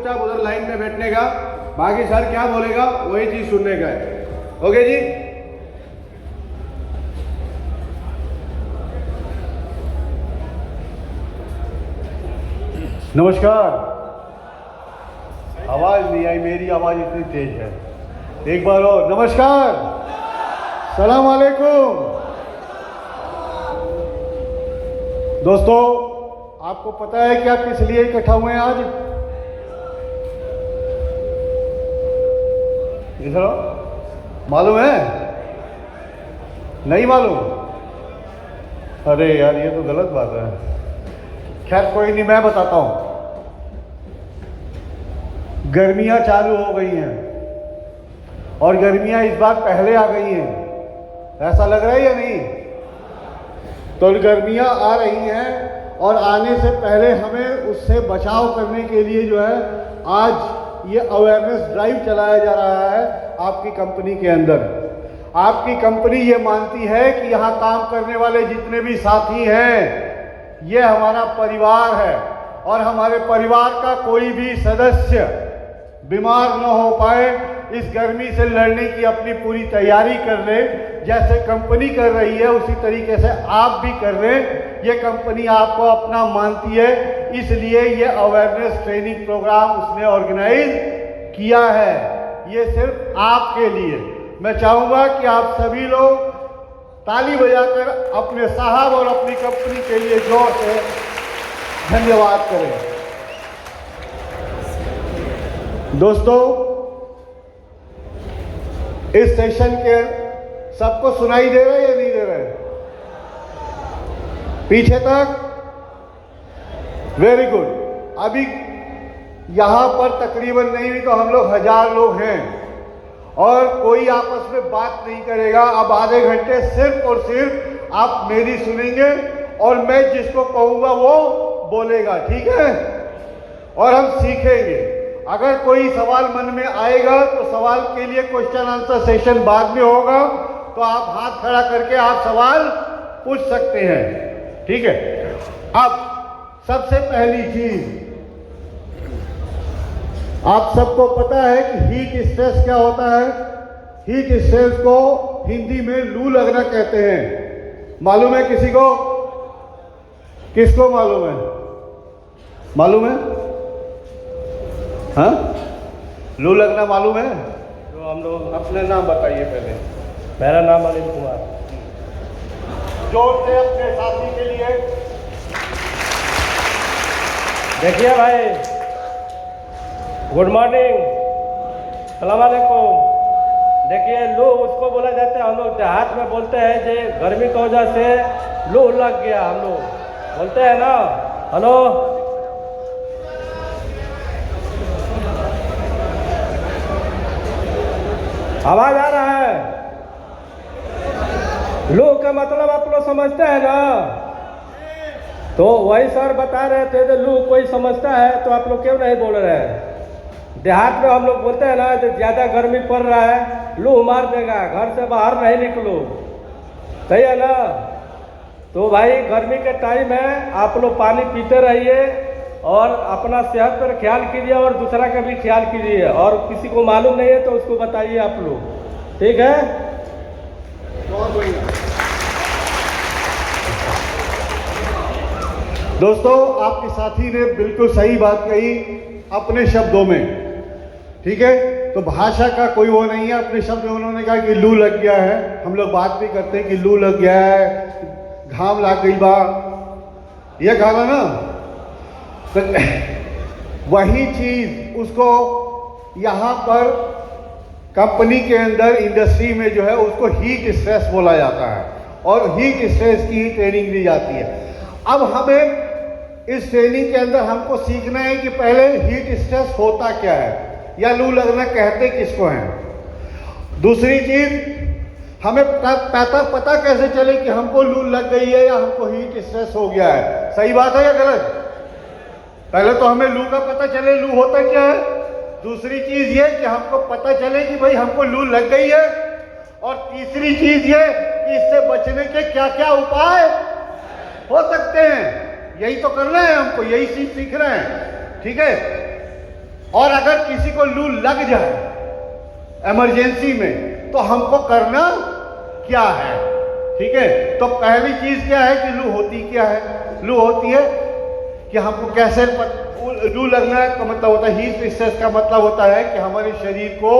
चुपचाप उधर लाइन में बैठने का, बाकी सर क्या बोलेगा वही चीज सुनने का है। ओके जी। नमस्कार। आवाज नहीं आई, मेरी आवाज इतनी तेज है। एक बार और नमस्कार, सलाम अलैकुम। दोस्तों, आपको पता है कि आप किस लिए इकट्ठा हुए हैं आज? मालूम है? नहीं मालूम? अरे यार, ये तो गलत बात है। खैर कोई नहीं, मैं बताता हूं। गर्मियां चालू हो गई हैं और गर्मियां इस बार पहले आ गई हैं, ऐसा लग रहा है या नहीं? तो गर्मियां आ रही हैं और आने से पहले हमें उससे बचाव करने के लिए जो है आज ये अवेयरनेस ड्राइव चलाया जा रहा है आपकी कंपनी के अंदर। आपकी कंपनी ये मानती है कि यहाँ काम करने वाले जितने भी साथी हैं ये हमारा परिवार है और हमारे परिवार का कोई भी सदस्य बीमार न हो पाए, इस गर्मी से लड़ने की अपनी पूरी तैयारी कर ले। जैसे कंपनी कर रही है उसी तरीके से आप भी कर रहे हैं। ये कंपनी आपको अपना मानती है, इसलिए ये अवेयरनेस ट्रेनिंग प्रोग्राम उसने ऑर्गेनाइज किया है। ये सिर्फ आपके लिए। मैं चाहूँगा कि आप सभी लोग ताली बजाकर अपने साहब और अपनी कंपनी के लिए जोर से धन्यवाद करें। दोस्तों, इस सेशन के सबको सुनाई दे रहा है या नहीं दे रहा है? पीछे तक? Very good. अभी यहां पर तकरीबन नहीं भी तो हम लोग 1000 लोग हैं और कोई आपस में बात नहीं करेगा। अब आधे घंटे सिर्फ और सिर्फ आप मेरी सुनेंगे और मैं जिसको कहूंगा वो बोलेगा, ठीक है? और हम सीखेंगे। अगर कोई सवाल मन में आएगा तो सवाल के लिए क्वेश्चन आंसर सेशन बाद में होगा, तो आप हाथ खड़ा करके आप सवाल पूछ सकते हैं, ठीक है? अब सबसे पहली चीज, आप सबको पता है कि हीट स्ट्रेस क्या होता है? हीट स्ट्रेस को हिंदी में लू लगना कहते हैं। मालूम है किसी को? किसको मालूम है? मालूम है? हाँ, लू लगना मालूम है? तो हम लोग, अपना नाम बताइए पहले। मेरा नाम अनिल कुमार। जोर से अपने साथी के लिए। देखिए भाई, गुड मॉर्निंग, सलाम अलैकुम। देखिए, लू उसको बोला जाता है, हम लोग देहात में बोलते हैं जे गर्मी की वजह से लू लग गया, हम लोग बोलते हैं ना। हेलो, आवाज आ रहा है? लू का मतलब आप लोग समझते हैं ना? तो वही सर बता रहे थे कि लू कोई समझता है तो आप लोग क्यों नहीं बोल रहे हैं? देहात में हम लोग बोलते हैं ना, जब ज़्यादा गर्मी पड़ रहा है लू मार देगा, घर से बाहर नहीं निकलो, सही है ना? तो भाई गर्मी के टाइम है, आप लोग पानी पीते रहिए और अपना सेहत पर ख्याल कीजिए और दूसरा का भी ख्याल कीजिए, और किसी को मालूम नहीं है तो उसको बताइए आप लोग, ठीक है? दोस्तों, आपके साथी ने बिल्कुल सही बात कही अपने शब्दों में, ठीक है? तो भाषा का कोई वो नहीं है। अपने शब्द में उन्होंने कहा कि लू लग गया है। हम लोग बात भी करते हैं कि लू लग गया है, घाम लग गई बा, ये कहा ना। तो वही चीज उसको यहाँ पर कंपनी के अंदर इंडस्ट्री में जो है उसको हीट स्ट्रेस बोला जाता है और हीट स्ट्रेस की ही ट्रेनिंग दी जाती है। अब हमें इस ट्रेनिंग के अंदर हमको सीखना है कि पहले हीट स्ट्रेस होता क्या है या लू लगना कहते किसको हैं। दूसरी चीज, हमें पता कैसे चले कि हमको लू लग गई है या हमको हीट स्ट्रेस हो गया है? सही बात है या गलत? पहले तो हमें लू का पता चले, लू होता क्या है। दूसरी चीज ये कि हमको पता चले कि भाई हमको लू लग गई है, और तीसरी चीज ये कि इससे बचने के क्या क्या उपाय हो सकते हैं। यही तो करना है हमको, यही चीज सीख रहे हैं, ठीक है? और अगर किसी को लू लग जाए इमरजेंसी में तो हमको करना क्या है? ठीक है, तो पहली चीज क्या है कि लू होती क्या है? लू होती है कि हमको कैसे लू लगना का मतलब होता है, हीट स्ट्रेस का मतलब होता है कि हमारे शरीर को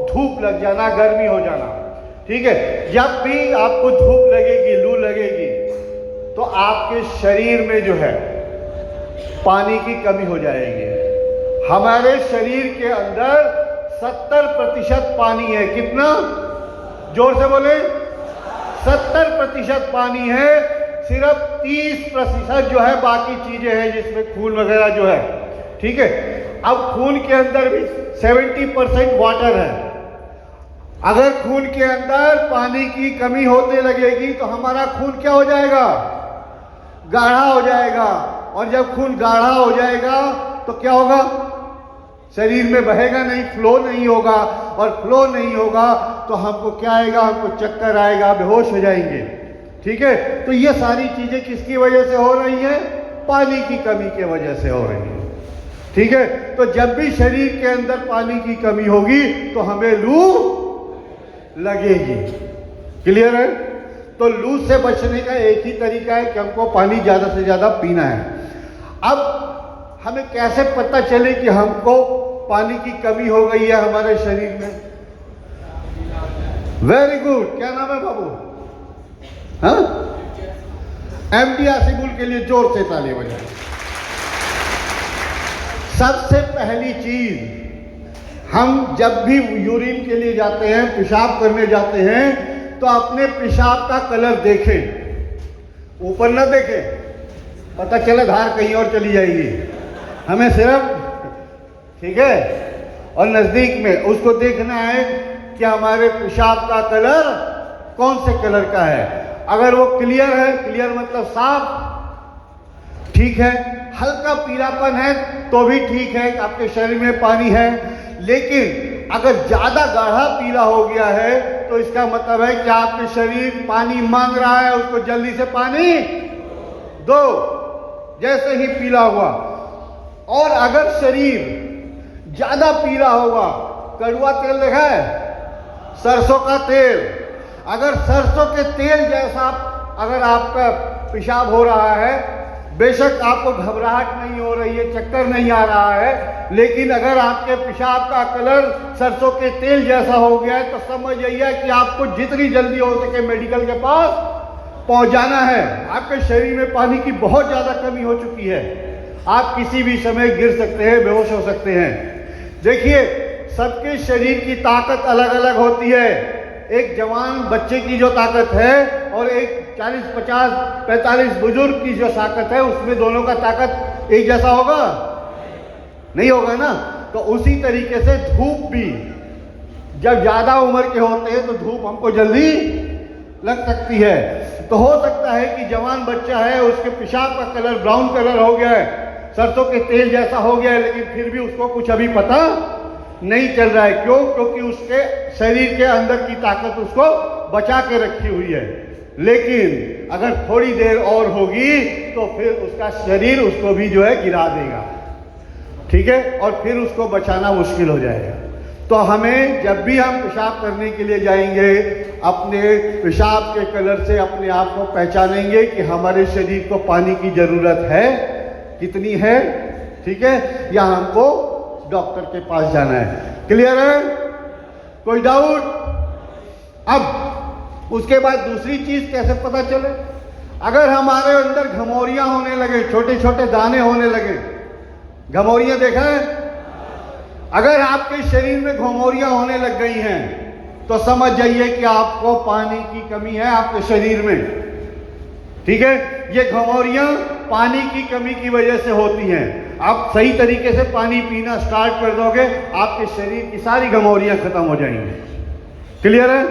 धूप लग जाना, गर्मी हो जाना। ठीक है, जब भी आपको धूप लगेगी, लू लगेगी, तो आपके शरीर में जो है पानी की कमी हो जाएगी। हमारे शरीर के अंदर 70% पानी है। कितना? जोर से बोले। 70% पानी है, सिर्फ 30% जो है बाकी चीजें हैं जिसमें खून वगैरह जो है। ठीक है, अब खून के अंदर भी 70% वाटर है। अगर खून के अंदर पानी की कमी होने लगेगी तो हमारा खून क्या हो जाएगा? गाढ़ा हो जाएगा। और जब खून गाढ़ा हो जाएगा तो क्या होगा? शरीर में बहेगा नहीं, फ्लो नहीं होगा। और फ्लो नहीं होगा तो हमको क्या आएगा? हमको चक्कर आएगा, बेहोश हो जाएंगे। ठीक है, तो ये सारी चीजें किसकी वजह से हो रही हैं? पानी की कमी की वजह से हो रही है। ठीक है, तो जब भी शरीर के अंदर पानी की कमी होगी तो हमें लू लगेगी। क्लियर है? तो लू से बचने का एक ही तरीका है कि हमको पानी ज्यादा से ज्यादा पीना है। अब हमें कैसे पता चले कि हमको पानी की कमी हो गई है हमारे शरीर में? वेरी गुड, क्या नाम है बाबू? हाँ, एमडी आसिफुल के लिए जोर से ताली बजाएं। सबसे पहली चीज, हम जब भी यूरिन के लिए जाते हैं, पेशाब करने जाते हैं, तो अपने पेशाब का कलर देखें, ऊपर ना देखें, पता चले धार कहीं और चली जाएगी। हमें सिर्फ, ठीक है, और नजदीक में उसको देखना है कि हमारे पेशाब का कलर कौन से कलर का है। अगर वो क्लियर है, क्लियर मतलब साफ, ठीक है, हल्का पीलापन है तो भी ठीक है, आपके शरीर में पानी है। लेकिन अगर ज्यादा गाढ़ा पीला हो गया है तो इसका मतलब है कि आपके शरीर पानी मांग रहा है, उसको जल्दी से पानी दो, जैसे ही पीला हुआ। और अगर शरीर ज्यादा पीला होगा, कड़वा तेल देखा है, सरसों का तेल, अगर सरसों के तेल जैसा अगर आपका पेशाब हो रहा है, बेशक आपको घबराहट नहीं हो रही है, चक्कर नहीं आ रहा है, लेकिन अगर आपके पेशाब का कलर सरसों के तेल जैसा हो गया है तो समझ जाइए कि आपको जितनी जल्दी हो सके मेडिकल के पास पहुंच जाना है। आपके शरीर में पानी की बहुत ज्यादा कमी हो चुकी है, आप किसी भी समय गिर सकते हैं, बेहोश हो सकते हैं। देखिए, सबके शरीर की ताकत अलग अलग होती है। एक जवान बच्चे की जो ताकत है और एक 40, 50, 45 बुजुर्ग की जो ताकत है, उसमें दोनों का ताकत एक जैसा होगा? नहीं होगा ना। तो उसी तरीके से धूप भी, जब ज्यादा उम्र के होते हैं तो धूप हमको जल्दी लग सकती है। तो हो सकता है कि जवान बच्चा है, उसके पेशाब का कलर ब्राउन कलर हो गया है, सरसों के तेल जैसा हो गया है, लेकिन फिर भी उसको कुछ अभी पता नहीं चल रहा है। क्यों? क्योंकि उसके शरीर के अंदर की ताकत उसको बचा के रखी हुई है। लेकिन अगर थोड़ी देर और होगी तो फिर उसका शरीर उसको भी जो है गिरा देगा। ठीक है, और फिर उसको बचाना मुश्किल हो जाएगा। तो हमें जब भी हम पेशाब करने के लिए जाएंगे, अपने पेशाब के कलर से अपने आप को पहचानेंगे कि हमारे शरीर को पानी की जरूरत है, कितनी है। ठीक है, या हमको डॉक्टर के पास जाना है। क्लियर है? कोई डाउट? अब उसके बाद दूसरी चीज कैसे पता चले? अगर हमारे अंदर घमौरियां होने लगे, छोटे छोटे दाने होने लगे, घमौरियां देखा है? अगर आपके शरीर में घमौरियां होने लग गई हैं तो समझ जाइए कि आपको पानी की कमी है आपके शरीर में। ठीक है, ये घमौरियां पानी की कमी की वजह से होती हैं। आप सही तरीके से पानी पीना स्टार्ट कर दोगे, आपके शरीर की सारी घमौरियां खत्म हो जाएंगी। क्लियर है?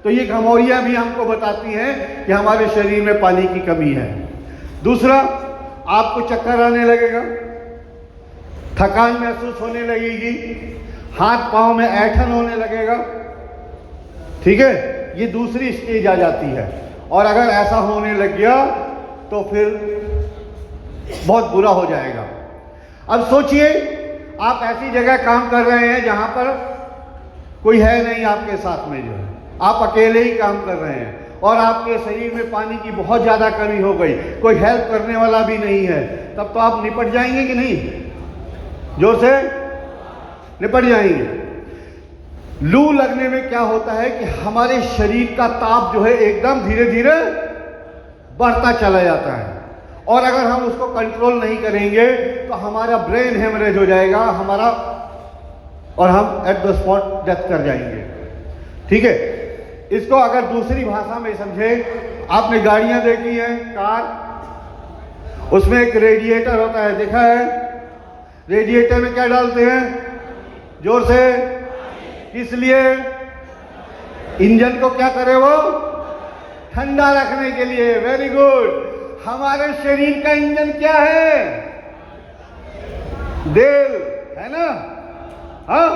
तो ये घमौरियां भी हमको बताती हैं कि हमारे शरीर में पानी की कमी है। दूसरा, आपको चक्कर आने लगेगा, थकान महसूस होने लगेगी, हाथ पांव में ऐंठन होने लगेगा। ठीक है, ये दूसरी स्टेज आ जाती है। और अगर ऐसा होने लग गया तो फिर बहुत बुरा हो जाएगा। अब सोचिए, आप ऐसी जगह काम कर रहे हैं जहां पर कोई है नहीं आपके साथ में, जो है आप अकेले ही काम कर रहे हैं और आपके शरीर में पानी की बहुत ज़्यादा कमी हो गई, कोई हेल्प करने वाला भी नहीं है, तब तो आप निपट जाएंगे कि नहीं? जोर से निपट जाएंगे। लू लगने में क्या होता है कि हमारे शरीर का ताप जो है एकदम धीरे धीरे बढ़ता चला जाता है, और अगर हम उसको कंट्रोल नहीं करेंगे तो हमारा ब्रेन हेमरेज हो जाएगा हमारा, और हम एट द स्पॉट डेथ कर जाएंगे। ठीक है, इसको अगर दूसरी भाषा में समझे, आपने गाड़ियां देखी हैं, कार, उसमें एक रेडिएटर होता है, देखा है? रेडिएटर में क्या डालते हैं? जोर से, किस लिए? इंजन को क्या करे वो? ठंडा रखने के लिए। Very good. हमारे शरीर का इंजन क्या है? दिल है ना? हाँ,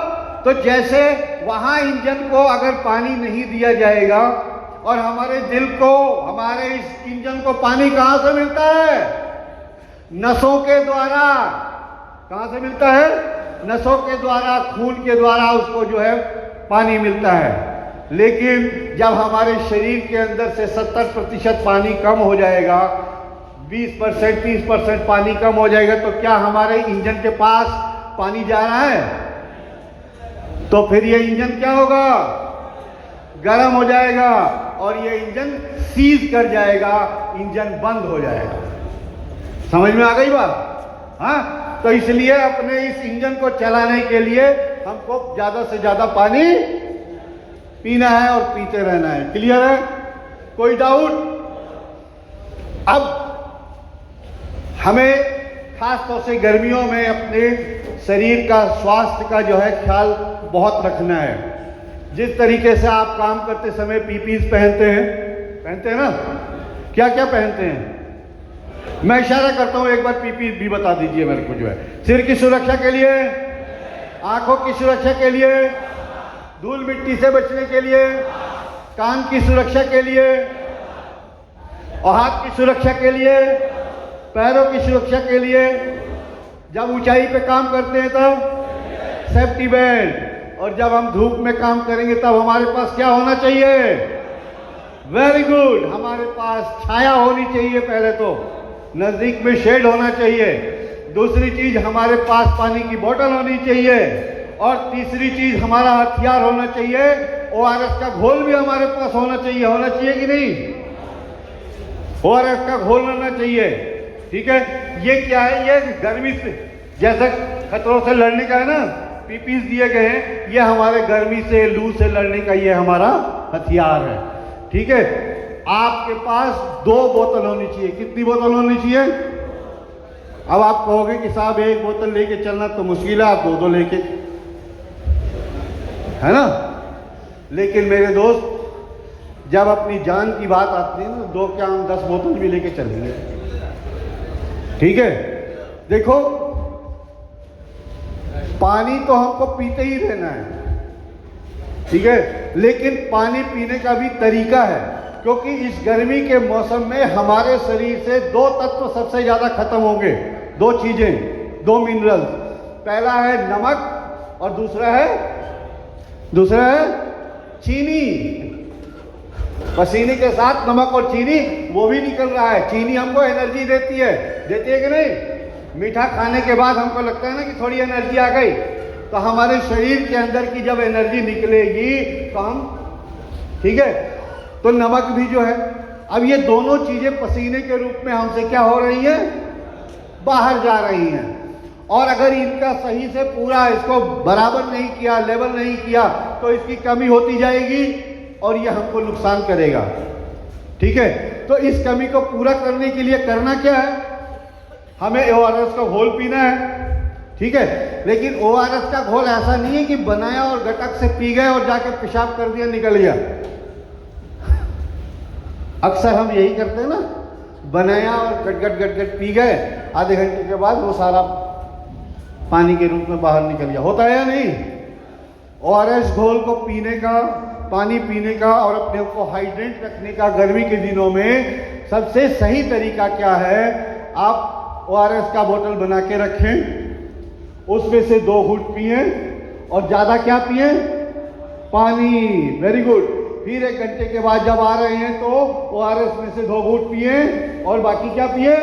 तो जैसे वहां इंजन को अगर पानी नहीं दिया जाएगा, और हमारे दिल को, हमारे इस इंजन को पानी कहां से मिलता है? नसों के द्वारा। कहां से मिलता है? नसों के द्वारा, खून के द्वारा उसको जो है पानी मिलता है। लेकिन जब हमारे शरीर के अंदर से 70% पानी कम हो जाएगा, 20%, 30% पानी कम हो जाएगा, तो क्या हमारे इंजन के पास पानी जा रहा है? तो फिर ये इंजन क्या होगा? गर्म हो जाएगा, और ये इंजन सीज कर जाएगा, इंजन बंद हो जाएगा। समझ में आ गई बात? हाँ, तो इसलिए अपने इस इंजन को चलाने के लिए हमको ज्यादा से ज्यादा पानी पीना है और पीते रहना है। क्लियर है? कोई डाउट? अब हमें खास तौर से गर्मियों में अपने शरीर का, स्वास्थ्य का जो है ख्याल बहुत रखना है। जिस तरीके से आप काम करते समय पीपीज पहनते हैं ना? क्या क्या पहनते हैं? मैं इशारा करता हूं, एक बार पीपी भी बता दीजिए मेरे को। जो है सिर की सुरक्षा के लिए, आंखों की सुरक्षा के लिए, धूल मिट्टी से बचने के लिए, कान की सुरक्षा के लिए, और हाथ की सुरक्षा के लिए, पैरों की सुरक्षा के लिए। जब ऊंचाई पे काम करते हैं तब सेफ्टी बेल्ट, और जब हम धूप में काम करेंगे तब हमारे पास क्या होना चाहिए? वेरी गुड, हमारे पास छाया होनी चाहिए। पहले तो नजदीक में शेड होना चाहिए। दूसरी चीज, हमारे पास पानी की बोतल होनी चाहिए, और तीसरी चीज हमारा हथियार होना चाहिए, ओआरएस का घोल भी हमारे पास होना चाहिए कि नहीं? ओआरएस का घोल होना चाहिए। ठीक है, ये क्या है? ये गर्मी से, जैसे खतरों से लड़ने का है ना, पीपीस दिए गए हैं, ये हमारे गर्मी से, लू से लड़ने का ये हमारा हथियार है। ठीक है, आपके पास 2 बोतल होनी चाहिए। कितनी बोतल होनी चाहिए? अब आप कहोगे कि साहब एक बोतल लेके चलना तो मुश्किल है, आप 2-2 लेके, है ना? लेकिन मेरे दोस्त, जब अपनी जान की बात आती है ना, 2 क्या हम 10 बोतल भी लेके चलेंगे। ठीक है, देखो, पानी तो हमको पीते ही रहना है, ठीक है, लेकिन पानी पीने का भी तरीका है, क्योंकि इस गर्मी के मौसम में हमारे शरीर से 2 तत्व सबसे ज्यादा खत्म होंगे। 2 चीजें, 2 मिनरल्स। पहला है नमक, और दूसरा है चीनी। पसीने के साथ नमक और चीनी वो भी निकल रहा है। चीनी हमको एनर्जी देती है कि नहीं? मीठा खाने के बाद हमको लगता है ना कि थोड़ी एनर्जी आ गई, तो हमारे शरीर के अंदर की जब एनर्जी निकलेगी तो हम, ठीक है, तो नमक भी जो है, अब ये दोनों चीजें पसीने के रूप में हमसे क्या हो रही है? बाहर जा रही हैं। और अगर इनका सही से पूरा इसको बराबर नहीं किया, लेवल नहीं किया, तो इसकी कमी होती जाएगी और ये हमको नुकसान करेगा। ठीक है, तो इस कमी को पूरा करने के लिए करना क्या है? हमें ओआरएस का घोल पीना है। ठीक है, लेकिन ओआरएस का घोल ऐसा नहीं है कि बनाया और गटक से पी गए और जाके पेशाब कर दिया, निकल गया। अक्सर हम यही करते हैं ना, बनाया और गट पी गए, आधे घंटे के बाद वो सारा पानी के रूप में बाहर निकल गया। होता है या नहीं? ओआरएस घोल को पीने का, पानी पीने का और अपने को हाइड्रेट रखने का गर्मी के दिनों में सबसे सही तरीका क्या है? आप ओआरएस का बोतल बना के रखें, उसमें से 2 घूंट पिए और ज़्यादा क्या पिए? पानी। Very good. फिर 1 घंटे के बाद जब आ रहे हैं तो ORS में से 2 घूंट पिए और बाकी क्या पिए?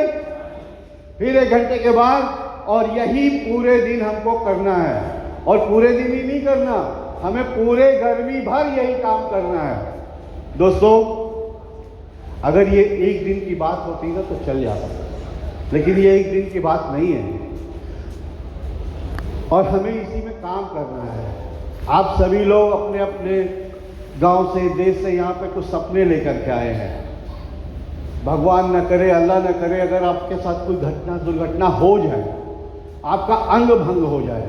फिर 1 घंटे के बाद। और यही पूरे दिन हमको करना है। और पूरे दिन ही नहीं करना, हमें पूरे गर्मी भर यही काम करना है। दोस्तों, अगर ये 1 दिन की बात होती ना तो चल जाता, लेकिन ये 1 दिन की बात नहीं है और हमें इसी में काम करना है। आप सभी लोग अपने अपने गांव से, देश से यहाँ पे कुछ सपने लेकर के आए हैं। भगवान न करे, अल्लाह न करे, अगर आपके साथ कोई घटना दुर्घटना हो जाए, आपका अंग भंग हो जाए,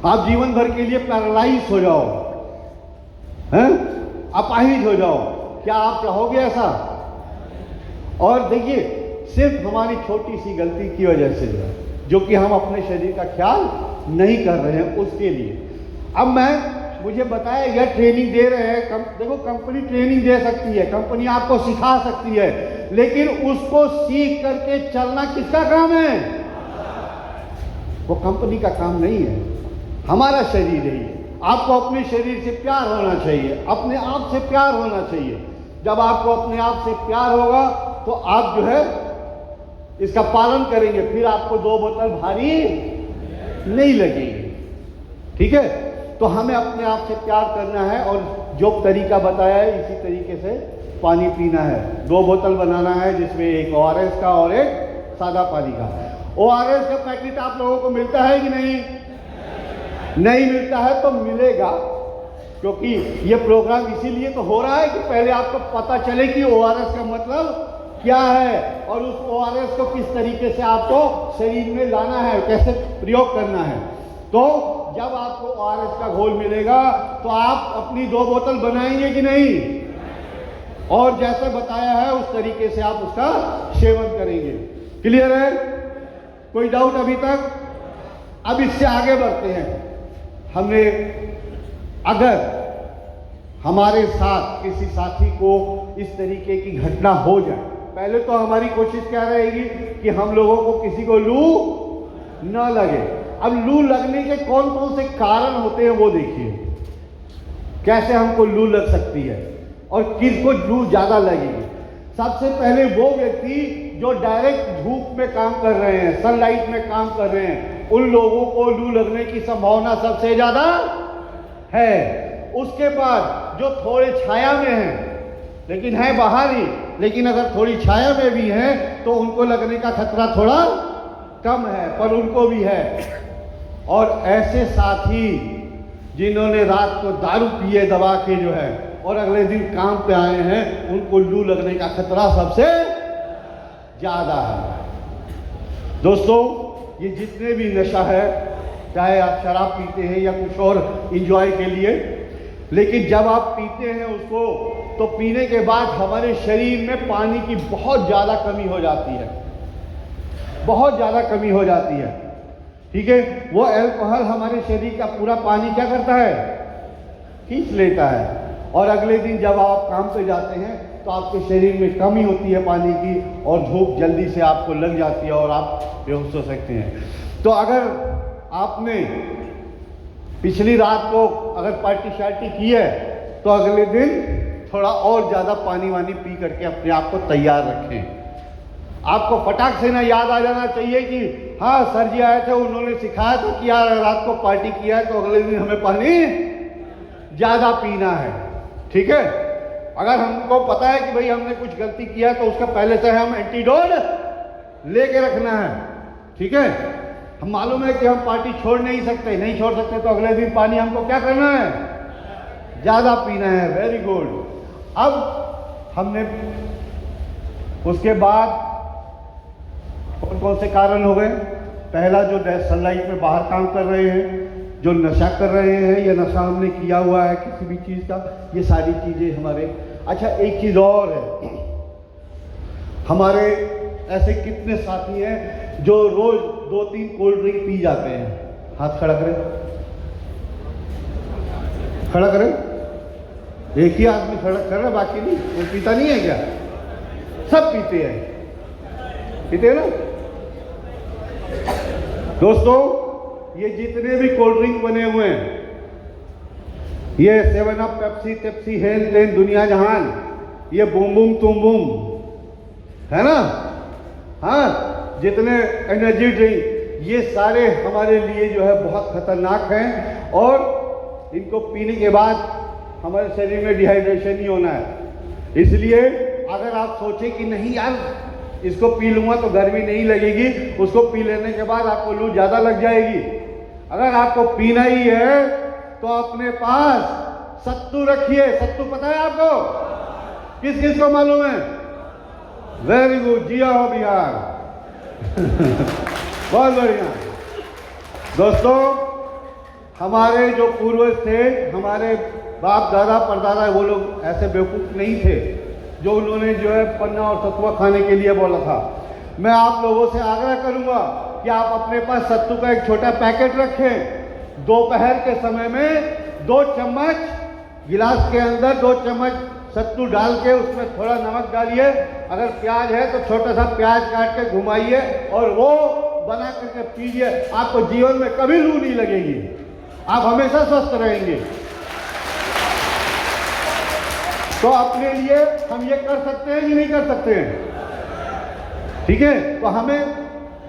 आप जीवन भर के लिए पैरालाइज हो जाओ, हैं, अपाहिज हो जाओ, क्या आप चाहोगे ऐसा? और देखिए, सिर्फ हमारी छोटी सी गलती की वजह से जो कि हम अपने शरीर का ख्याल नहीं कर रहे हैं, उसके लिए अब मुझे बताया गया ट्रेनिंग दे रहे हैं। देखो, कंपनी ट्रेनिंग दे सकती है, कंपनी आपको सिखा सकती है, लेकिन उसको सीख करके चलना किसका काम है? वो कंपनी का काम नहीं है, हमारा शरीर है ये। आपको अपने शरीर से प्यार होना चाहिए, अपने आप से प्यार होना चाहिए। जब आपको अपने आप से प्यार होगा तो आप जो है इसका पालन करेंगे, फिर आपको 2 बोतल भारी नहीं लगेगी। ठीक है? तो हमें अपने आप से प्यार करना है और जो तरीका बताया है इसी तरीके से पानी पीना है। 2 बोतल बनाना है, जिसमें एक ORS का और एक सादा पानी का। ORS का पैकेट आप लोगों को मिलता है कि नहीं? नहीं मिलता है तो मिलेगा, क्योंकि ये प्रोग्राम इसीलिए तो हो रहा है कि पहले आपको पता चले कि ORS का मतलब क्या है और उस ORS को किस तरीके से आपको शरीर में लाना है, कैसे प्रयोग करना है। तो जब आपको ORS का घोल मिलेगा तो आप अपनी 2 बोतल बनाएंगे कि नहीं? और जैसे बताया है उस तरीके से आप उसका सेवन करेंगे। क्लियर है? कोई डाउट अभी तक? अब इससे आगे बढ़ते हैं। हमने अगर हमारे साथ किसी साथी को इस तरीके की घटना हो जाए, पहले तो हमारी कोशिश क्या रहेगी कि हम लोगों को किसी को लू न लगे। अब लू लगने के कौन कौन से कारण होते हैं वो देखिए, कैसे हमको लू लग सकती है और किसको लू ज़्यादा लगेगी। सबसे पहले वो व्यक्ति जो डायरेक्ट धूप में काम कर रहे हैं, सनलाइट में काम कर रहे हैं, उन लोगों को लू लगने की संभावना सबसे ज़्यादा है। उसके बाद जो थोड़े छाया में हैं, लेकिन है बाहर ही, लेकिन अगर थोड़ी छाया में भी हैं तो उनको लगने का खतरा थोड़ा कम है, पर उनको भी है। और ऐसे साथी जिन्होंने रात को दारू पिए दबा के जो है और अगले दिन काम पे आए हैं, उनको लू लगने का खतरा सबसे ज़्यादा है। दोस्तों, ये जितने भी नशा है, चाहे आप शराब पीते हैं या कुछ और इंजॉय के लिए, लेकिन जब आप पीते हैं उसको, तो पीने के बाद हमारे शरीर में पानी की बहुत ज़्यादा कमी हो जाती है, बहुत ज़्यादा कमी हो जाती है। ठीक है? वो अल्कोहल हमारे शरीर का पूरा पानी क्या करता है? खींच लेता है। और अगले दिन जब आप काम पे जाते हैं तो आपके शरीर में कमी होती है पानी की और धूप जल्दी से आपको लग जाती है और आप बेहोश हो सकते हैं। तो अगर आपने पिछली रात को अगर पार्टी शार्टी की है तो अगले दिन थोड़ा और ज़्यादा पानी वानी पी करके अपने आप को तैयार रखें। आपको फटाक से ना याद आ जाना चाहिए कि हाँ सर जी आए थे, उन्होंने सिखाया था कि यार रात को पार्टी किया है तो अगले दिन हमें पानी ज़्यादा पीना है। ठीक है? अगर हमको पता है कि भाई हमने कुछ गलती किया तो उसका पहले से हम एंटीडोट लेके रखना है। ठीक है? हम मालूम है कि हम पार्टी छोड़ नहीं सकते, नहीं छोड़ सकते, तो अगले दिन पानी हमको क्या करना है? ज़्यादा पीना है। Very good. अब हमने उसके बाद कौन कौन से कारण हो गए? पहला, जो सनलाइट में बाहर काम कर रहे हैं, जो नशा कर रहे हैं या नशा हमने किया हुआ है किसी भी चीज़ का, ये सारी चीज़ें हमारे। अच्छा, एक चीज़ और है, हमारे ऐसे कितने साथी हैं जो रोज 2-3 कोल्ड ड्रिंक पी जाते हैं? हाथ खड़ा करें, खड़ा करें। एक ही आदमी खड़ा कर रहा, बाकी नहीं, कोई पीता नहीं है क्या? सब पीते हैं, पीते हैं ना? दोस्तों, ये जितने भी कोल्ड ड्रिंक बने हुए हैं, ये 7 अप, पेप्सी, टेप्सी, हेन टेन, दुनिया जहान, ये बूम बूम तुम बूम, है ना, हाँ, जितने एनर्जी ड्रिंक, ये सारे हमारे लिए जो है बहुत खतरनाक हैं और इनको पीने के बाद हमारे शरीर में डिहाइड्रेशन ही होना है। इसलिए अगर आप सोचें कि नहीं यार इसको पी लूँगा तो गर्मी नहीं लगेगी, उसको पी लेने के बाद आपको लू ज़्यादा लग जाएगी। अगर आपको पीना ही है तो अपने पास सत्तू रखिए। सत्तू पता है आपको? किस किस को मालूम है? वेरी गुड, जिया हो बिहार। बहुत बढ़िया। दोस्तों, हमारे जो पूर्वज थे, हमारे बाप दादा परदादा, वो लोग ऐसे बेवकूफ़ नहीं थे जो उन्होंने जो है पन्ना और सतुआ खाने के लिए बोला था। मैं आप लोगों से आग्रह करूंगा कि आप अपने पास सत्तू का एक छोटा पैकेट रखें। दोपहर के समय में 2 चम्मच, गिलास के अंदर 2 चम्मच सत्तू डाल के उसमें थोड़ा नमक डालिए। अगर प्याज है तो छोटा सा प्याज काट के घुमाइए और वो बना करके पीजिए। आपको जीवन में कभी लू नहीं लगेगी, आप हमेशा स्वस्थ रहेंगे। तो अपने लिए हम ये कर सकते हैं कि नहीं कर सकते हैं? ठीक है, तो हमें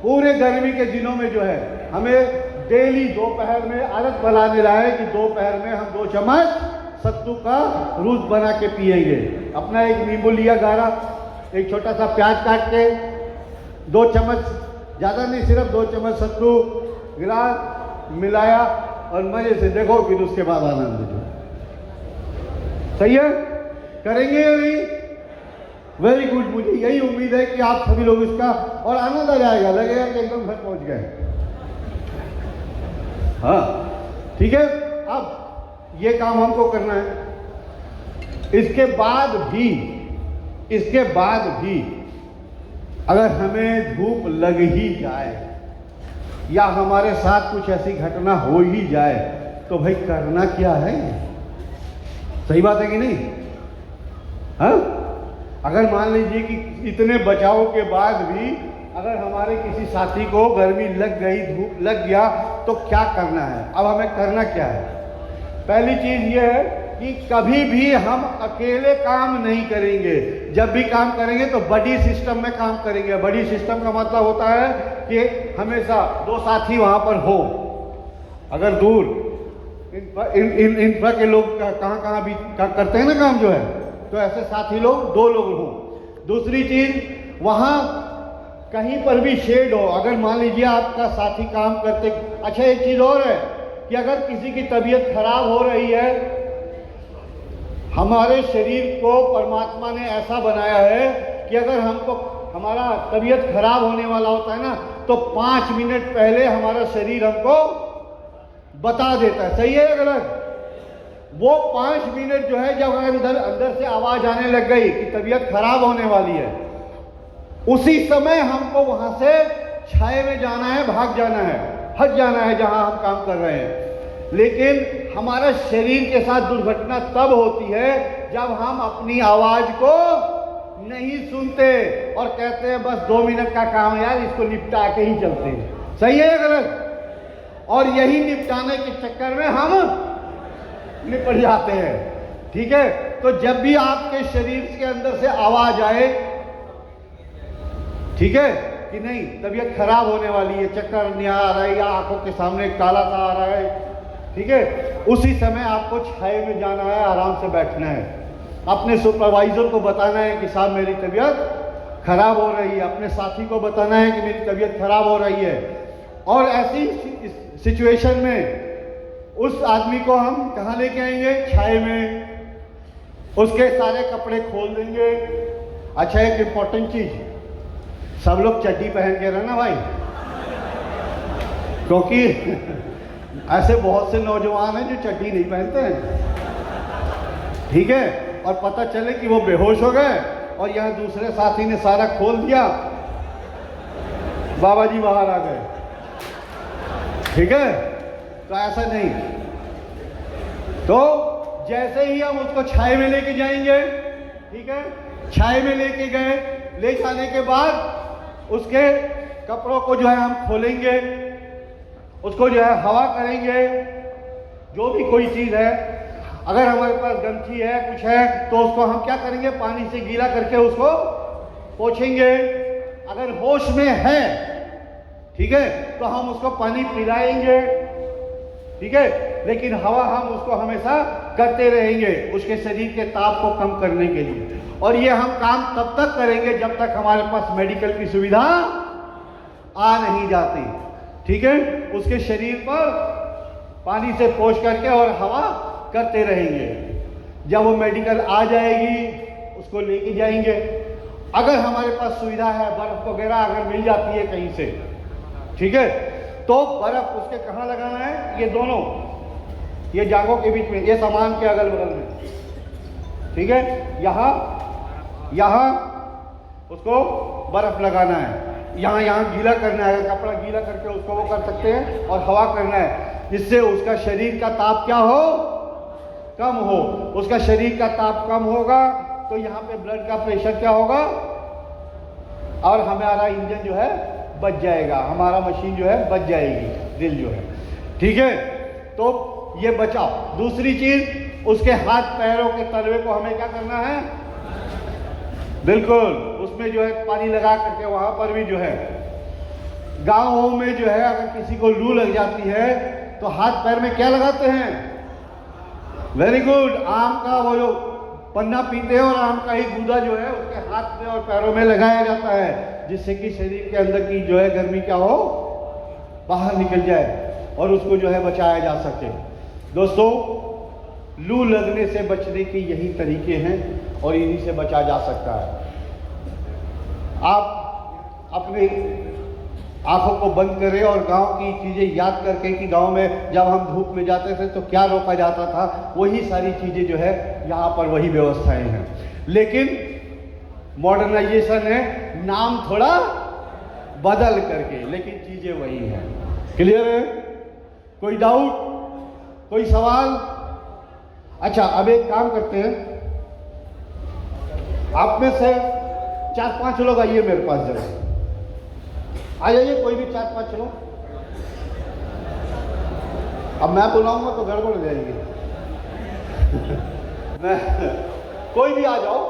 पूरे गर्मी के दिनों में जो है हमें डेली दोपहर में आदत बनाने रहा है कि दोपहर में हम 2 चम्मच सत्तू का रूज बना के पिएंगे। अपना एक नींबू लिया गाढ़ा, एक छोटा सा प्याज काट के 2 चम्मच, ज़्यादा नहीं, सिर्फ 2 चम्मच सत्तू गिलास मिलाया और मजे से देखो, फिर उसके बाद आनंद लीजिए। सही है? करेंगे या नहीं? Very good. मुझे यही उम्मीद है कि आप सभी लोग इसका और आनंद आ जाएगा, लगेगा कि एकदम घर पहुंच गए। हाँ, ठीक है। अब ये काम हमको करना है। इसके बाद भी अगर हमें धूप लग ही जाए या हमारे साथ कुछ ऐसी घटना हो ही जाए तो भाई करना क्या है? सही बात है कि नहीं? हाँ, अगर मान लीजिए कि इतने बचाव के बाद भी अगर हमारे किसी साथी को गर्मी लग गई, धूप लग गया, तो क्या करना है? अब हमें करना क्या है? पहली चीज ये है कि कभी भी हम अकेले काम नहीं करेंगे। जब भी काम करेंगे तो बड़ी सिस्टम में काम करेंगे। बड़ी सिस्टम का मतलब होता है कि हमेशा 2 साथी वहां पर हो। अगर दूर इंफ्रा के लोग कहाँ भी करते हैं ना काम जो है, तो ऐसे साथी लोग 2 लोग हों। दूसरी चीज, वहां कहीं पर भी शेड हो। अगर मान लीजिए आपका साथी काम करते, अच्छा एक चीज और है कि अगर किसी की तबीयत खराब हो रही है, हमारे शरीर को परमात्मा ने ऐसा बनाया है कि अगर हमको हमारा तबीयत खराब होने वाला होता है ना, तो 5 मिनट पहले हमारा शरीर हमको बता देता है। सही है या गलत? वो 5 मिनट जो है, जब अगर इधर अंदर से आवाज आने लग गई कि तबीयत खराब होने वाली है, उसी समय हमको वहां से छाये में जाना है, भाग जाना है, हट जाना है जहां हम काम कर रहे हैं। लेकिन हमारा शरीर के साथ दुर्घटना तब होती है जब हम अपनी आवाज को नहीं सुनते और कहते हैं बस 2 मिनट का काम है यार, इसको निपटा के ही चलते हैं। सही है या गलत? और यही निपटाने के चक्कर में हम निपट जाते हैं। ठीक है, तो जब भी आपके शरीर के अंदर से आवाज आए, ठीक है कि नहीं, तबीयत खराब होने वाली है, चक्कर नहीं आ रहा है या आंखों के सामने काला सा आ रहा है, ठीक है, उसी समय आपको छाये में जाना है, आराम से बैठना है। अपने सुपरवाइजर को बताना है कि साहब मेरी तबीयत खराब हो रही है। अपने साथी को बताना है कि मेरी तबीयत खराब हो रही है। और ऐसी सिचुएशन में उस आदमी को हम कहाँ लेके आएंगे? छाये में। उसके सारे कपड़े खोल देंगे। अच्छा, एक इम्पोर्टेंट चीज, सब लोग चड्डी पहन के रहना भाई, क्योंकि ऐसे बहुत से नौजवान हैं जो चड्डी नहीं पहनते हैं। ठीक है, और पता चले कि वो बेहोश हो गए और यहाँ दूसरे साथी ने सारा खोल दिया, बाबा जी बाहर आ गए। ठीक है, तो ऐसा नहीं। तो जैसे ही हम उसको छाये में लेके जाएंगे, ठीक है, छाये में लेके गए, ले जाने के बाद उसके कपड़ों को जो है हम खोलेंगे उसको जो है हवा करेंगे, जो भी कोई चीज़ है, अगर हमारे पास गंदगी है कुछ है तो उसको हम क्या करेंगे, पानी से गीला करके उसको पोंछेंगे। अगर होश में है, ठीक है, तो हम उसको पानी पिलाएंगे, ठीक है, लेकिन हवा हम उसको हमेशा करते रहेंगे उसके शरीर के ताप को कम करने के लिए। और ये हम काम तब तक करेंगे जब तक हमारे पास मेडिकल की सुविधा आ नहीं जाती, ठीक है। उसके शरीर पर पानी से पोंछ करके और हवा करते रहेंगे। जब वो मेडिकल आ जाएगी उसको लेके जाएंगे। अगर हमारे पास सुविधा है, बर्फ वगैरह अगर मिल जाती है कहीं से, ठीक है, तो बर्फ उसके कहाँ लगाना है, ये दोनों, ये जांघों के बीच में, ये सामान के अगल बगल में, ठीक है, यहाँ उसको बर्फ लगाना है, यहाँ गीला करना है, कपड़ा गीला करके उसको वो कर सकते हैं, और हवा करना है, जिससे उसका शरीर का ताप क्या हो, कम हो। उसका शरीर का ताप कम होगा तो यहाँ पे ब्लड का प्रेशर क्या होगा, और हमारा इंजन जो है बच जाएगा, हमारा मशीन जो है बच जाएगी, दिल जो है, ठीक है। तो ये बचाओ। दूसरी चीज, उसके हाथ पैरों के तलवे को हमें क्या करना है, बिल्कुल उसमें जो है पानी लगा करके, वहां पर भी जो है, गाँवों में जो है अगर किसी को लू लग जाती है तो हाथ पैर में क्या लगाते हैं, वेरी गुड, आम का वो जो पन्ना पीते हैं और आम का ही गूदा जो है उसके हाथ में और पैरों में लगाया जाता है, जिससे कि शरीर के अंदर की जो है गर्मी क्या हो, बाहर निकल जाए और उसको जो है बचाया जा सके। दोस्तों, लू लगने से बचने के यही तरीके हैं और इन्हीं से बचा जा सकता है। आप अपने आंखों को बंद करें और गांव की चीज़ें याद करके कि गांव में जब हम धूप में जाते थे तो क्या रोका जाता था, वही सारी चीज़ें जो है यहाँ पर वही व्यवस्थाएं हैं। लेकिन मॉडर्नाइजेशन है, नाम थोड़ा बदल करके, लेकिन चीज़ें वही हैं। क्लियर है? कोई डाउट, कोई सवाल? अच्छा, अब एक काम करते हैं, आप में से 4-5 लोग आइए मेरे पास जरा, आ जाइए, कोई भी 4-5 लोग। अब मैं बुलाऊंगा तो गड़बड़ हो जाएगी। मैं, कोई भी आ जाओ,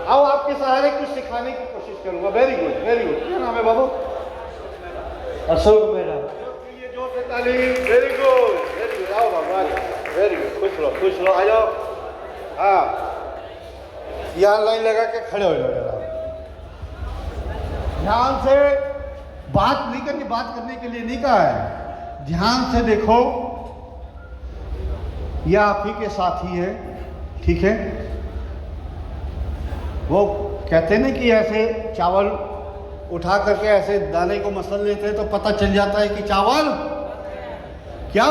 आओ, आपके सहारे कुछ सिखाने की कोशिश करूंगा। Very good, very good. क्या नाम है बाबू? अशोक मेरा। ये जोर से ताली। Very good, very good. आओ बाबू, वेरी गुड। खुश लो, आ जाओ। हाँ, यहाँ लाइन लगा के खड़े हो जाओ। ध्यान से बात नहीं करनी, बात करने के लिए नहीं कहा है, ध्यान से देखो। यह आप ही के साथी है, ठीक है। वो कहते ना कि ऐसे चावल उठा करके ऐसे दाने को मसल लेते हैं तो पता चल जाता है कि चावल क्या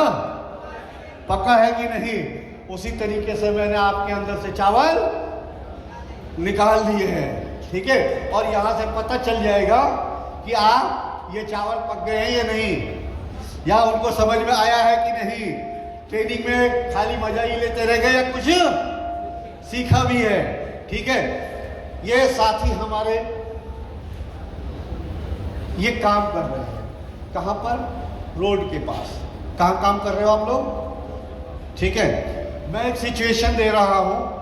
पका है कि नहीं। उसी तरीके से मैंने आपके अंदर से चावल निकाल लिए हैं, ठीक है। और यहाँ से पता चल जाएगा कि आप ये चावल पक गए हैं या नहीं, या उनको समझ में आया है कि नहीं। ट्रेनिंग में खाली मजा ही लेते रह गए या कुछ सीखा भी है, ठीक है। ये साथी हमारे ये काम कर रहे हैं, कहाँ पर? रोड के पास। कहाँ काम कर रहे हो आप लोग? ठीक है, मैं एक सिचुएशन दे रहा हूँ।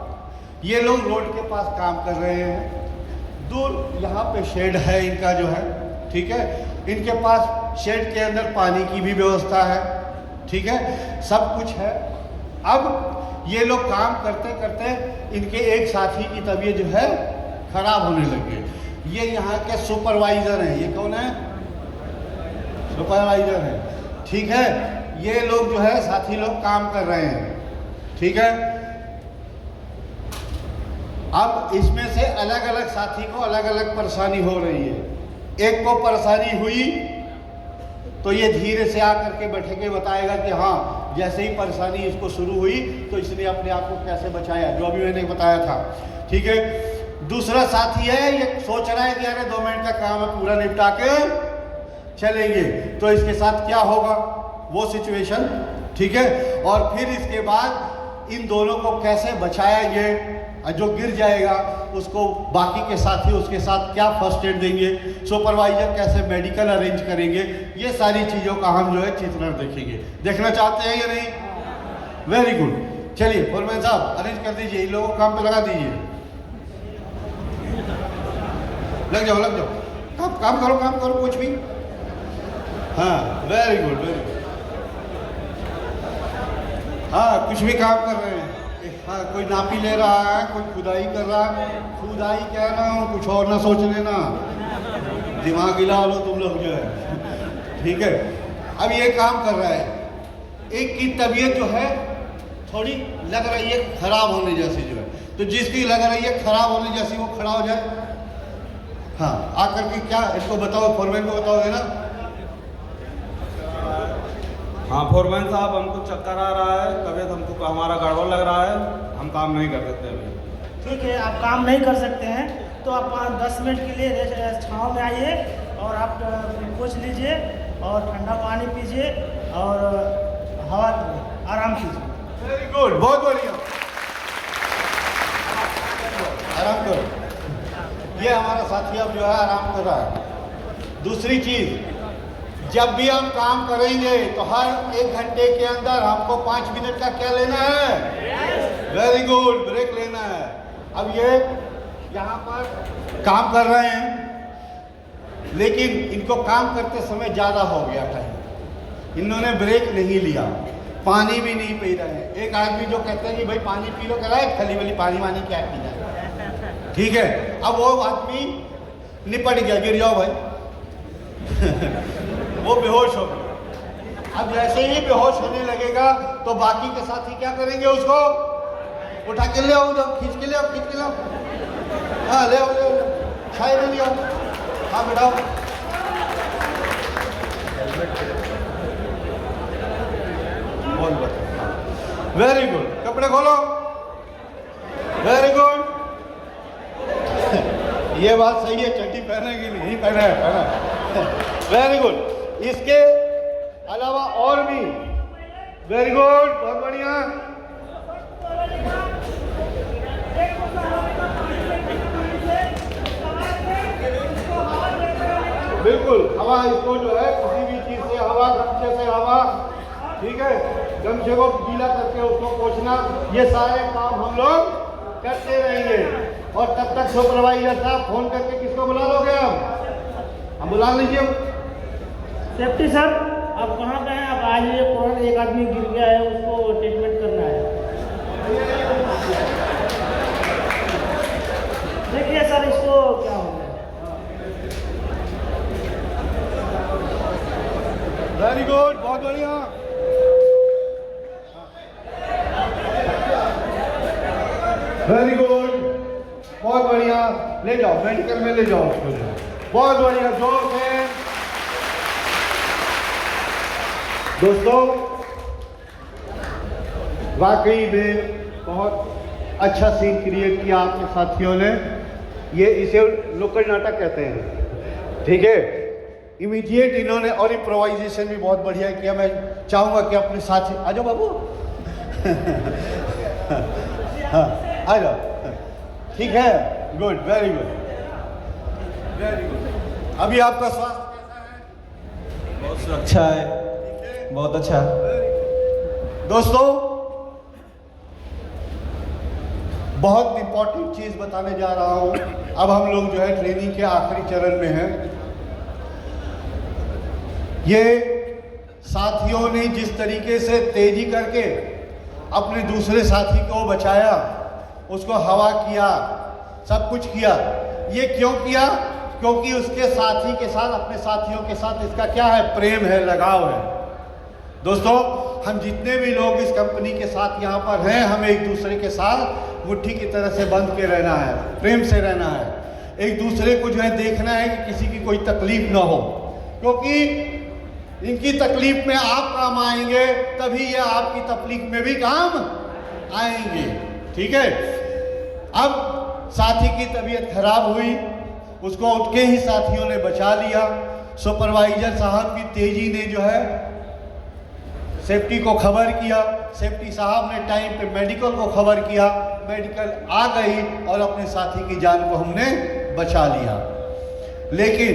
ये लोग रोड के पास काम कर रहे हैं, दूर यहाँ पे शेड है इनका जो है, ठीक है। इनके पास शेड के अंदर पानी की भी व्यवस्था है, ठीक है, सब कुछ है। अब ये लोग काम करते करते इनके एक साथी की तबीयत जो है खराब होने लगी। ये यहाँ के सुपरवाइजर हैं। ये कौन है? सुपरवाइजर है, ठीक है। ये लोग जो है साथी लोग काम कर रहे हैं, ठीक है। अब इसमें से अलग अलग साथी को अलग अलग परेशानी हो रही है। एक को परेशानी हुई तो ये धीरे से आकर के बैठे के बताएगा कि हाँ, जैसे ही परेशानी इसको शुरू हुई तो इसने अपने आप को कैसे बचाया, जो अभी मैंने बताया था, ठीक है। दूसरा साथी है, ये सोच रहा है कि अरे 2 मिनट का काम है, पूरा निपटा के चलेंगे, तो इसके साथ क्या होगा वो सिचुएशन, ठीक है। और फिर इसके बाद इन दोनों को कैसे बचाया ये और जो गिर जाएगा उसको बाकी के साथी उसके साथ क्या फर्स्ट एड देंगे, सुपरवाइजर कैसे मेडिकल अरेंज करेंगे, ये सारी चीज़ों का हम जो है चित्रण देखेंगे। देखना चाहते हैं या नहीं? Very good. चलिए फोरमैन साहब अरेंज कर दीजिए, इन लोगों को काम पे लगा दीजिए। लग जाओ लग जाओ, काम करो कुछ भी। हाँ वेरी गुड वेरी गुड। हाँ कुछ भी काम कर रहे हैं। हाँ कोई नापी ले रहा है, कोई खुदाई कर रहा है। खुदाई कह रहा हूँ, कुछ और ना सोच लेना, दिमाग हिला लो तुम लोग जो है, ठीक है। अब ये काम कर रहा है, एक की तबीयत जो है थोड़ी लग रही है खराब होने जैसी जो है, तो जिसकी लग रही है खराब होने जैसी वो खड़ा हो जाए। हाँ आकर के क्या इसको बताओ, फोरमैन को बताओगे ना? हाँ फोरमैन साहब, हमको चक्कर आ रहा है, तबीयत हमको हमारा गड़बड़ लग रहा है, हम काम नहीं कर सकते अभी। ठीक है, आप काम नहीं कर सकते हैं तो आप 10 मिनट के लिए छाँव में आइए और आप ग्लूकोज लीजिए और ठंडा पानी पीजिए और हवा आराम कीजिए। वेरी गुड, बहुत बढ़िया। आराम करो। ये हमारा साथी अब जो है आराम कर रहा है। दूसरी चीज, जब भी हम काम करेंगे तो हर 1 घंटे के अंदर हमको 5 मिनट का क्या लेना है? वेरी गुड, ब्रेक लेना है। अब ये यहाँ पर काम कर रहे हैं, लेकिन इनको काम करते समय ज़्यादा हो गया टाइम, इन्होंने ब्रेक नहीं लिया, पानी भी नहीं पी रहे हैं। एक आदमी जो कहते हैं कि भाई पानी पी लो, कह रहा है खली वाली पानी वानी क्या पीना है, ठीक है। अब वो आदमी निपट गया, गिर जाओ भाई वो बेहोश हो गया। अब जैसे ही बेहोश होने लगेगा तो बाकी के साथी क्या करेंगे? उसको उठा के ले आओ, खींच के ले आओ, खींच के ले आओ। हाँ ले आओ, ले आओ, छाई में ले आओ। हाँ बैठाओ। वेरी गुड, कपड़े खोलो। वेरी गुड ये बात सही है, चड्डी पहने की नहीं पहना है, पहना। Very good. इसके अलावा और भी वेरी गुड, बहुत बढ़िया। बिल्कुल, हवा इसको जो है किसी भी चीज से हवा, गमछे से हवा, ठीक है, गमछे को गीला करके उसको पोंछना, ये सारे काम हम लोग करते रहेंगे। और तब तक सुपरवाइजर साहब फोन करके किसको बुला लोगे? हम बुला लीजिए। सेफ्टी सर, आप कहाँ पे हैं? आप आ जाइए, फौरन एक आदमी गिर गया है, उसको ट्रीटमेंट करना है। देखिए सर, इसको क्या हो गया? वेरी गुड, बहुत बढ़िया। वेरी गुड, बहुत बढ़िया। ले जाओ, मेडिकल में ले जाओ उसको। बहुत बढ़िया, जोर से। दोस्तों वाकई में बहुत अच्छा सीन क्रिएट किया आपके साथियों ने। ये इसे नुक्कड़ नाटक कहते हैं, ठीक है। इमीडिएट इन्होंने और इम्प्रोवाइजेशन भी बहुत बढ़िया किया। मैं चाहूँगा कि अपने साथी आ जाओ बाबू हाँ आ जाओ, ठीक है, good, very good, very good. अभी आपका स्वास्थ्य कैसा है? बहुत अच्छा है, बहुत अच्छा। दोस्तों बहुत इंपॉर्टेंट चीज बताने जा रहा हूं। अब हम लोग जो है ट्रेनिंग के आखिरी चरण में हैं। ये साथियों ने जिस तरीके से तेजी करके अपने दूसरे साथी को बचाया, उसको हवा किया, सब कुछ किया, ये क्यों किया? क्योंकि उसके साथी के साथ, अपने साथियों के साथ इसका क्या है? प्रेम है, लगाव है। दोस्तों हम जितने भी लोग इस कंपनी के साथ यहाँ पर हैं, हमें एक दूसरे के साथ मुट्ठी की तरह से बंध के रहना है, प्रेम से रहना है। एक दूसरे को जो है देखना है कि किसी की कोई तकलीफ ना हो, क्योंकि इनकी तकलीफ में आप काम आएंगे, तभी ये आपकी तकलीफ में भी काम आएंगे, ठीक है। अब साथी की तबीयत खराब हुई, उसको उठ के ही साथियों ने बचा लिया। सुपरवाइजर साहब की तेजी ने जो है सेफ्टी को खबर किया, सेफ्टी साहब ने टाइम पे मेडिकल को खबर किया, मेडिकल आ गई और अपने साथी की जान को हमने बचा लिया। लेकिन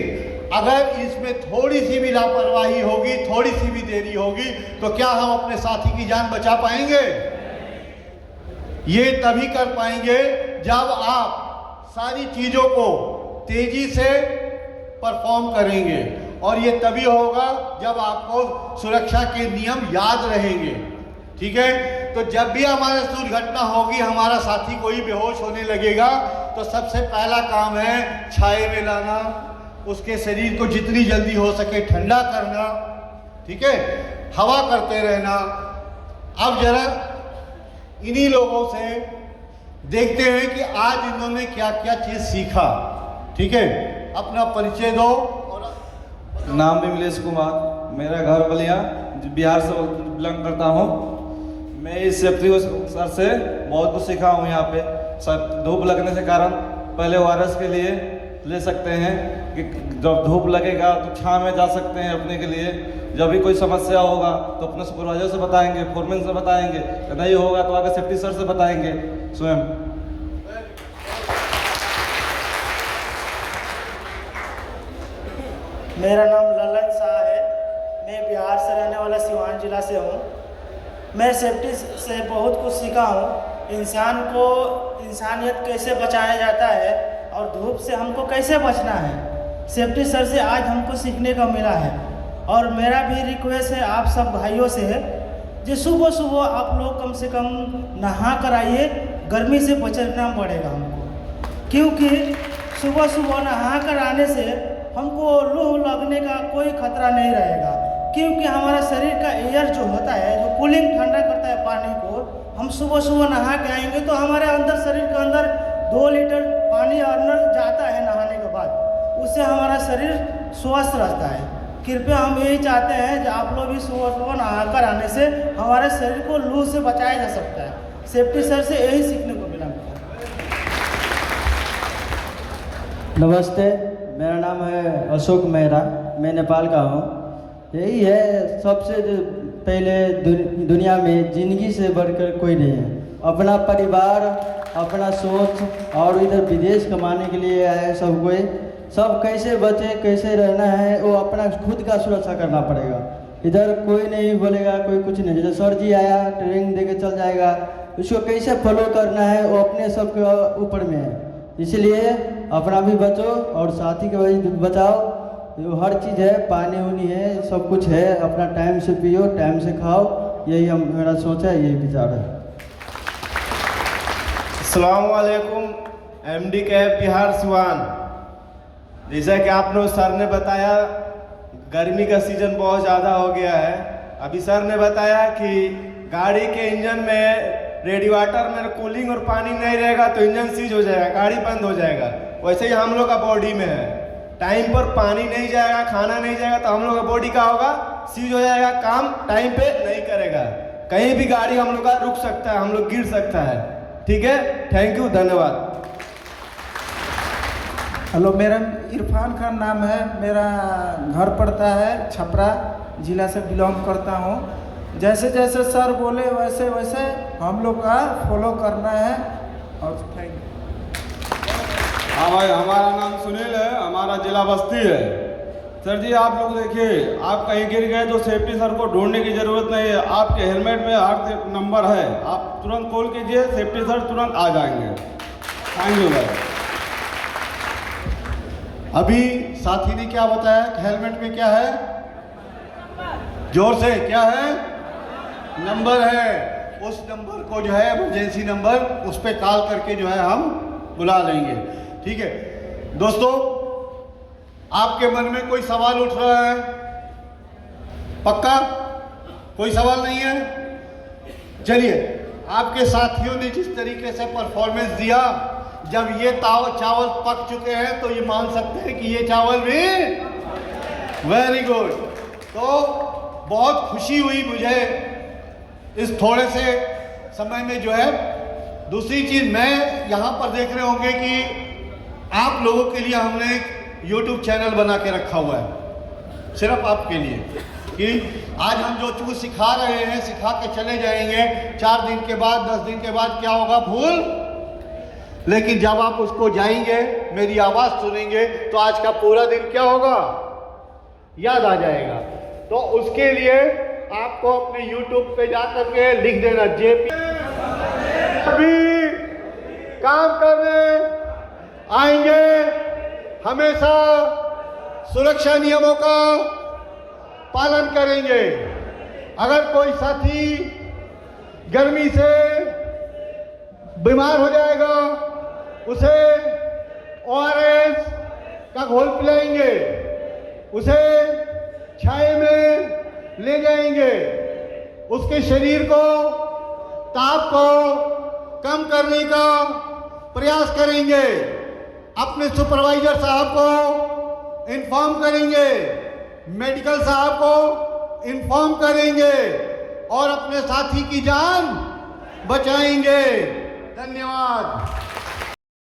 अगर इसमें थोड़ी सी भी लापरवाही होगी, थोड़ी सी भी देरी होगी, तो क्या हम अपने साथी की जान बचा पाएंगे? ये तभी कर पाएंगे जब आप सारी चीज़ों को तेजी से परफॉर्म करेंगे, और ये तभी होगा जब आपको सुरक्षा के नियम याद रहेंगे। ठीक है, तो जब भी हमारे साथ दुर्घटना होगी, हमारा साथी कोई बेहोश होने लगेगा, तो सबसे पहला काम है छाए में लाना, उसके शरीर को जितनी जल्दी हो सके ठंडा करना, ठीक है, हवा करते रहना। अब जरा इन्हीं लोगों से देखते हैं कि आज इन्होंने क्या क्या चीज़ सीखा। ठीक है, अपना परिचय दो। नाम विमलेश कुमार, मेरा घर बलिया, बिहार से बिलोंग करता हूँ। मैं इस सेफ्टी सर से बहुत कुछ सीखा हूँ। यहाँ पे सब धूप लगने के कारण पहले ORS के लिए ले सकते हैं कि जब धूप लगेगा तो छाँव में जा सकते हैं अपने के लिए। जब भी कोई समस्या होगा तो अपने सुपरवाइजर से बताएंगे, फोरमैन से बताएंगे, नहीं होगा तो आगे सेफ्टी सर से बताएंगे स्वयं। मेरा नाम ललन शाह है, मैं बिहार से रहने वाला सिवान जिला से हूँ। मैं सेफ्टी से बहुत कुछ सीखा हूँ। इंसान को इंसानियत कैसे बचाया जाता है और धूप से हमको कैसे बचना है, सेफ्टी सर से आज हमको सीखने को मिला है। और मेरा भी रिक्वेस्ट है आप सब भाइयों से कि सुबह सुबह आप लोग कम से कम नहा कर आइए, गर्मी से बचना पड़ेगा हमको, क्योंकि सुबह सुबह नहा कर आने से हमको लू लगने का कोई खतरा नहीं रहेगा। क्योंकि हमारा शरीर का एयर जो होता है, जो कूलिंग ठंडा करता है पानी को, हम सुबह सुबह नहा के आएंगे तो हमारे अंदर शरीर के अंदर 2 लीटर पानी अंदर जाता है नहाने के बाद, उससे हमारा शरीर स्वस्थ रहता है। कृपया हम यही चाहते हैं कि आप लोग भी सुबह सुबह नहा कर आने से हमारे शरीर को लू से बचाया जा सकता है। सेफ्टी सर से यही सीखने को मिला। नमस्ते, मेरा नाम है अशोक मेहरा, मैं नेपाल का हूँ। यही है सबसे पहले दुनिया में ज़िंदगी से बढ़कर कोई नहीं है। अपना परिवार, अपना सोच, और इधर विदेश कमाने के लिए आए सब कोई, सब कैसे बचे, कैसे रहना है, वो अपना खुद का सुरक्षा करना पड़ेगा। इधर कोई नहीं बोलेगा, कोई कुछ नहीं। जैसे सर जी आया ट्रेनिंग दे के चल जाएगा, उसको कैसे फॉलो करना है वो अपने सब के ऊपर में है। इसलिए अपना भी बचो और साथी का भी बचाओ। हर चीज़ है, पानी उनी है, सब कुछ है, अपना टाइम से पियो, टाइम से खाओ। यही मेरा सोच है, यही विचार है। अस्सलाम वालेकुम, MD कैब बिहार सिवान। जैसा कि आप लोग सर ने बताया, गर्मी का सीजन बहुत ज़्यादा हो गया है। अभी सर ने बताया कि गाड़ी के इंजन में रेडिएटर में कूलिंग और पानी नहीं रहेगा तो इंजन सीज हो जाएगा, गाड़ी बंद हो जाएगा। वैसे ही हम लोग का बॉडी में है, टाइम पर पानी नहीं जाएगा, खाना नहीं जाएगा तो हम लोग का बॉडी का होगा, सीज हो जाएगा, काम टाइम पे नहीं करेगा, कहीं भी गाड़ी हम लोग का रुक सकता है, हम लोग गिर सकता है। ठीक है, थैंक यू, धन्यवाद। हेलो, मेरा इरफान खान नाम है, मेरा घर पड़ता है छपरा जिला से बिलोंग करता हूँ। जैसे जैसे सर बोले वैसे वैसे हम लोग का फॉलो करना है। और थैंक यू। हाँ भाई, हमारा नाम सुनील है, हमारा जिला बस्ती है। सर जी आप लोग देखिए, आप कहीं गिर गए तो सेफ्टी सर को ढूंढने की ज़रूरत नहीं है, आपके हेलमेट में हर नंबर है, आप तुरंत कॉल कीजिए, सेफ्टी सर तुरंत आ जाएंगे। थैंक यू भाई। अभी साथी ने क्या बताया, हेलमेट में क्या है, जोर से क्या है, नंबर है। उस नंबर को जो है इमरजेंसी नंबर, उस पर कॉल करके जो है हम बुला लेंगे। ठीक है दोस्तों, आपके मन में कोई सवाल उठ रहा है? पक्का कोई सवाल नहीं है? चलिए, आपके साथियों ने जिस तरीके से परफॉर्मेंस दिया, जब ये चावल पक चुके हैं तो ये मान सकते हैं कि ये चावल भी वेरी गुड। तो बहुत खुशी हुई मुझे इस थोड़े से समय में जो है। दूसरी चीज़, मैं यहाँ पर देख रहे होंगे कि आप लोगों के लिए हमने एक YouTube चैनल बना के रखा हुआ है, सिर्फ आपके लिए। की। आज हम जो चीज़ सिखा रहे हैं सिखा के चले जाएंगे, 4 दिन के बाद 10 दिन के बाद क्या होगा, भूल। लेकिन जब आप उसको जाएंगे, मेरी आवाज़ सुनेंगे, तो आज का पूरा दिन क्या होगा, याद आ जाएगा। तो उसके लिए आपको अपने YouTube पे जा करके लिख देना JP। अभी काम करने आएंगे, हमेशा सुरक्षा नियमों का पालन करेंगे। अगर कोई साथी गर्मी से बीमार हो जाएगा, उसे ORS का घोल पिलाएंगे, उसे छाए में ले जाएंगे, उसके शरीर को, ताप को कम करने का प्रयास करेंगे, अपने सुपरवाइजर साहब को इन्फॉर्म करेंगे, मेडिकल साहब को इन्फॉर्म करेंगे और अपने साथी की जान बचाएंगे। धन्यवाद।